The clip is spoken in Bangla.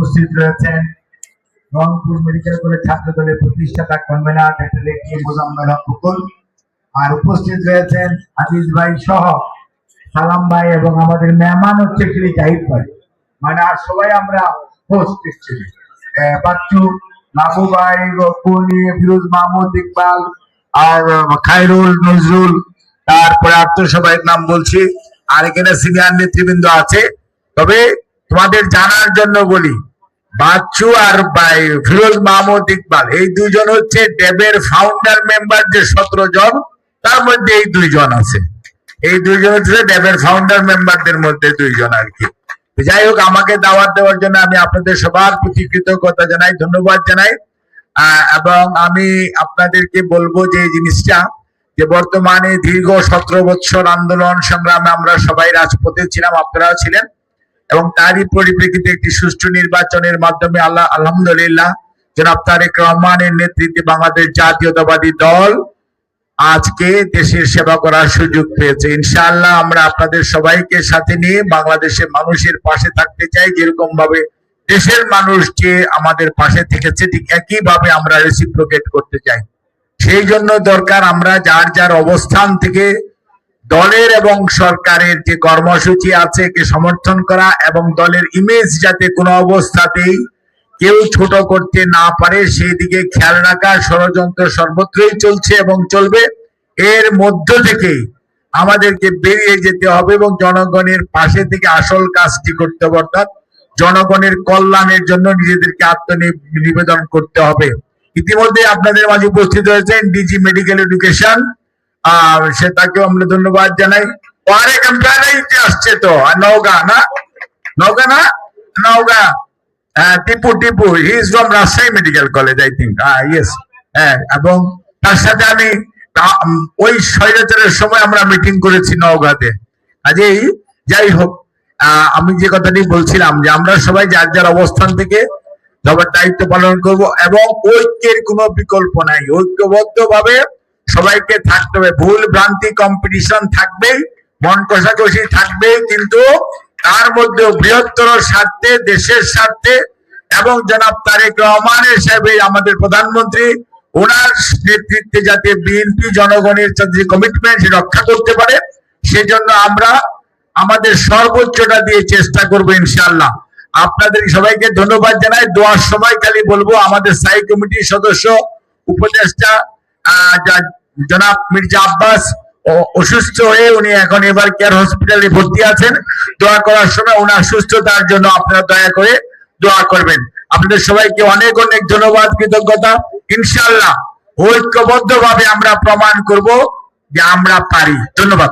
উপস্থিত রয়েছেন রংপুর মেডিকেল কলেজ ছাত্র দলের প্রতিষ্ঠাতা convener doctor A Mozammel Haque বকুল, আর উপস্থিত রয়েছেন আজিজ ভাই সহ সালাম ভাই এবং আমাদের মেহমান হচ্ছে জাহিদ ভাই, মানে আর সবাই আমরা হোস্ট এসেছি। বাচ্চু, নাবু ভাই, রকুনি, ফিরোজ মাহমুদ, ইকবাল, আর খায়রুল, নজরুল, তারপরে আর তো সবাই নাম বলছি, আর এখানে সিনিয়র নেতৃবৃন্দ আছে। তবে তোমাদের জানার জন্য বলি, বাচ্চু আর ফিরোজ মাহমুদ, ইকবাল এই দুইজন হচ্ছে ডেবের ফাউন্ডার মেম্বার, যে 17 জন তার মধ্যে এই দুইজন আছে। এই দুইজন হচ্ছে ডেবের ফাউন্ডার মেম্বারদের মধ্যে দুইজন আর কি। যাই হোক, আমাকে দাওয়াত দেওয়ার জন্য আমি আপনাদের সবার প্রতি কৃতজ্ঞতা জানাই, ধন্যবাদ জানাই। এবং আমি আপনাদেরকে বলবো যে এই জিনিসটা, যে বর্তমানে দীর্ঘ 17 বছর আন্দোলন সংগ্রামে আমরা সবাই রাজপথে ছিলাম, আপনারাও ছিলেন, এবং তারই পরিপ্রেক্ষিতে একটি সুষ্ঠু নির্বাচনের মাধ্যমে আলহামদুলিল্লাহ জনাব তারেক রহমানের নেতৃত্বে বাংলাদেশ জাতীয়তাবাদী দল আজকে দেশের সেবা করার সুযোগ পেয়েছে। ইনশাআল্লাহ আমরা আপনাদের সবাইকে সাথে নিয়ে বাংলাদেশের মানুষের পাশে থাকতে চাই। যেরকম ভাবে দেশের মানুষ যে আমাদের পাশে থেকেছে, ঠিক একই ভাবে আমরা রেসিপ্রোকেট করতে চাই। সেই জন্য দরকার আমরা যার যার অবস্থান থেকে দলের এবং সরকারের যে কর্মসূচি আছে কে সমর্থন করা, এবং দলের ইমেজ যাতে কোনো অবস্থাতেই কেউ ছোট করতে না পারে সেই দিকে খেয়াল রাখা। ষড়যন্ত্র সর্বত্রই চলছে এবং চলবে, এর মধ্য থেকেই আমাদেরকে বেরিয়ে যেতে হবে এবং জনগণের পাশে থেকে আসল কাজটি করতে হবে, অর্থাৎ জনগণের কল্যাণের জন্য নিজেদেরকে আত্মনিবেদন করতে হবে। ইতিমধ্যে আপনাদের মাঝে উপস্থিত হয়েছেন ডিজি মেডিকেল এডুকেশন, সে তাকেও আমরা ধন্যবাদ জানাই। অনেক আসছে তো নওগাঁ না Tipu he is from Rajshahi medical college, I think, yes. এবং তার সাথে আমি ওই স্বৈরাচারের সময় আমরা মিটিং করেছি নওগাঁতে। কাজেই যাই হোক, আমি যে কথাটি বলছিলাম যে আমরা সবাই যার যার অবস্থান থেকে সবার দায়িত্ব পালন করব, এবং ঐক্যের কোনো বিকল্প নাই। ঐক্যবদ্ধ ভাবে সবাইকে থাকতে হবে। ভুল ভ্রান্তি কম্পিটিশন থাকবেই, মন কষাকষি থাকবেই, কিন্তু তার মধ্যে বৃহত্তর স্বার্থে, দেশের স্বার্থে, এবং জনাব তারেক রহমানের সাহেবের আমাদের প্রধানমন্ত্রী, ওনার নেতৃত্বে যাতে বিএনপি জনগণের যে কমিটমেন্ট রক্ষা করতে পারে, সেজন্য আমরা আমাদের সর্বোচ্চটা দিয়ে চেষ্টা করবো ইনশাআল্লাহ। আপনাদের সবাইকে ধন্যবাদ জানাই। দোয়ার সময় খালি বলবো, আমাদের স্থায়ী কমিটির সদস্য উপদেষ্টা জনাব মির্জা আব্বাস অসুস্থ হয়ে উনি এখন এবার কেয়ার হসপিটালে ভর্তি আছেন। দোয়া করার সময় ওনার সুস্থতার জন্য আপনারা দয়া করে দোয়া করবেন। আপনাদের সবাইকে অনেক অনেক ধন্যবাদ, কৃতজ্ঞতা। ইনশাআল্লাহ ঐক্যবদ্ধ ভাবে আমরা প্রমাণ করব যে আমরা পারি। ধন্যবাদ।